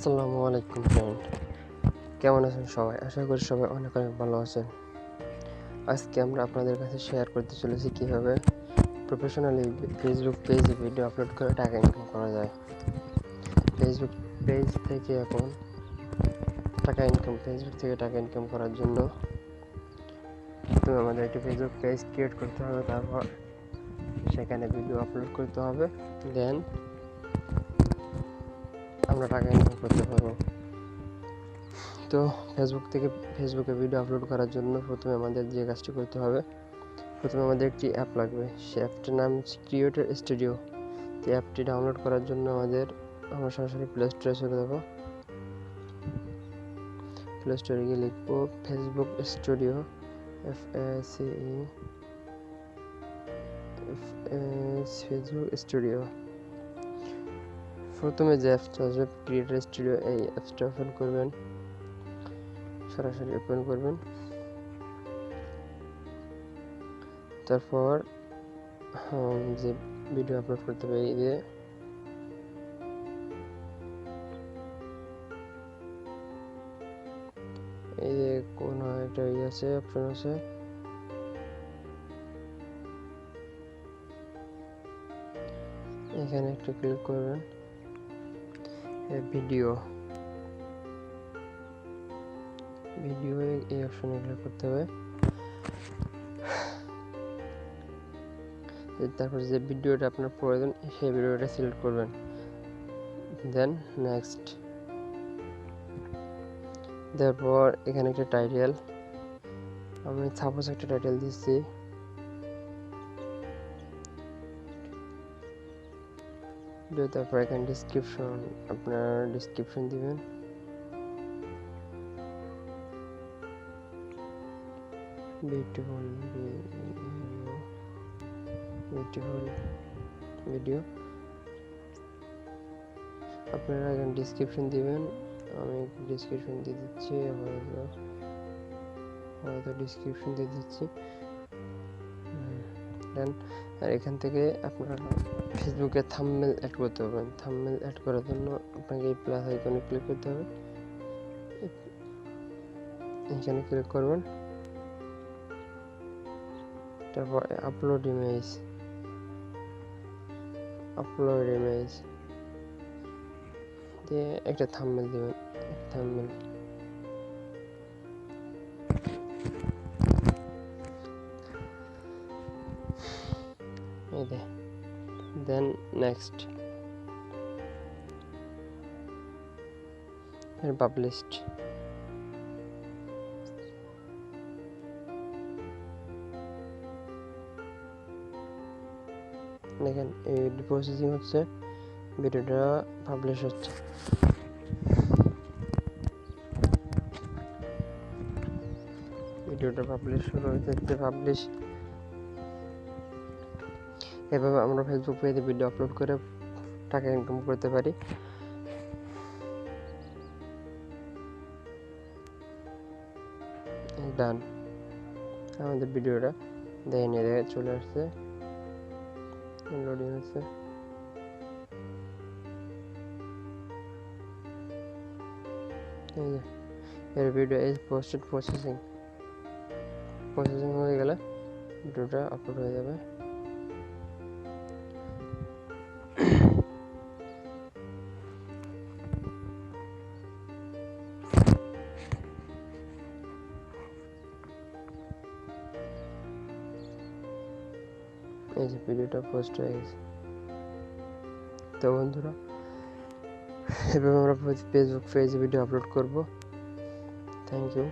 আসসালামু আলাইকুম ফ্রেন্ড, কেমন আছেন সবাই? আশা করি সবাই অনেক ভালো আছেন। আজকে আমরা আপনাদের কাছে শেয়ার করতে চলেছি কিভাবে প্রফেশনালি ফেসবুক পেজে ভিডিও আপলোড করে টাকা ইনকাম করা যায়। ফেসবুক থেকে টাকা ইনকাম করার জন্য প্রথমে আমাদের একটি ফেসবুক পেজ ক্রিয়েট করতে হবে, তারপর সেখানে ভিডিও আপলোড করতে হবে, দেন আমরা টাকা ইনকাম করতে পারবো। তো ফেসবুকে ভিডিও আপলোড করার জন্য প্রথমে আমাদের যে কাজটি করতে হবে, প্রথমে আমাদের একটি অ্যাপ লাগবে। সেই অ্যাপটির নাম ক্রিয়েটর স্টুডিও। তো অ্যাপটি ডাউনলোড করার জন্য আমরা সরাসরি প্লে স্টোরে চলে যাব। প্লে স্টোরে গিয়ে লিখবো ফেসবুক স্টুডিও, ফেসবুক স্টুডিও। প্রথমে যে অ্যাপসটা আসবে ক্রিয়েটর স্টুডিও, এই অ্যাপসটা ওপেন করবেন, সরাসরি ওপেন করবেন। তারপর যে ভিডিও আপলোড করতে হবে, এই যে কোন একটা আছে অপশন আছে, এখানে একটা ক্লিক করবেন। ভিডিও এই অপশনে ক্লিক করতে হবে। তারপর যে ভিডিওটা আপনার প্রয়োজন সেই ভিডিওটা সিলেক্ট করবেন, দেন নেক্সট। তারপর এখানে একটা টাইটেল, আমি সাপোজ একটা টাইটেল দিচ্ছি, তারপর এখানে ডিসক্রিপশন, আপনার ডিসক্রিপশন দিবেন। বিউটিফুল ভিডিও আপনারা এখানে ডিসক্রিপশন দিবেন। আমি ডিসক্রিপশন দিয়ে দিচ্ছি, ডিসক্রিপশন দিয়ে দিচ্ছি। দেন আর এখান থেকে আপনারা ফেসবুকে থাম্বনেল অ্যাড করতে পারবেন। থাম্বনেল অ্যাড করার জন্য আপনাকে এই প্লাস আইকনে ক্লিক করতে হবে, এখানে ক্লিক করবেন। তারপর আপলোড ইমেজ দিয়ে একটা থাম্বনেল দিবেন, থাম্বনেল। দেন নেক্সট, পাবলিশড। দেখেন এই প্রসেসিং হচ্ছে, ভিডিওটা পাবলিশ হচ্ছে। পাবলিশ। এভাবে আমরা ফেসবুক পেজে ভিডিও আপলোড করে টাকা ইনকাম করতে পারি। ডান, আমাদের ভিডিওটা দেখে চলে আসছে, লোডিং হচ্ছে। এর ভিডিও ইজ পোস্টেড, প্রসেসিং হয়ে গেলে ভিডিওটা আপলোড হয়ে যাবে। এই যে ভিডিওটা পোস্ট হয়ে গেছে। তো বন্ধুরা, এভাবে আমরা ফেসবুক পেজে ভিডিও আপলোড করব। Thank you.